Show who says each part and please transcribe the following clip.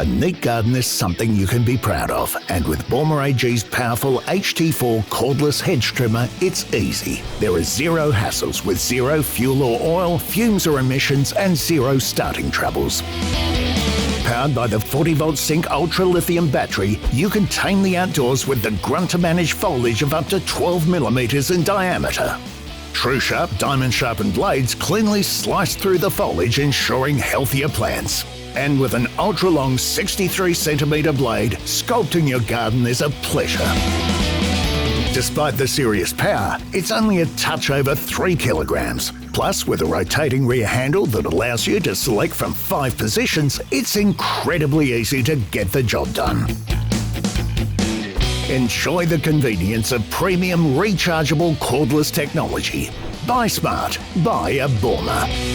Speaker 1: A neat garden is something you can be proud of, and with Baumr-AG's powerful HT4 cordless hedge trimmer, it's easy. There are zero hassles with zero fuel or oil, fumes or emissions, and zero starting troubles. Powered by the 40-volt Sync Ultra Lithium battery, you can tame the outdoors with the grunt-to-manage foliage of up to 12 millimeters in diameter. True sharp, diamond-sharpened blades cleanly slice through the foliage, ensuring healthier plants. And with an ultra-long 63-centimetre blade, sculpting your garden is a pleasure. Despite the serious power, it's only a touch over 3 kilograms. Plus, with a rotating rear handle that allows you to select from 5 positions, it's incredibly easy to get the job done. Enjoy the convenience of premium rechargeable cordless technology. Buy smart, buy a Baumr.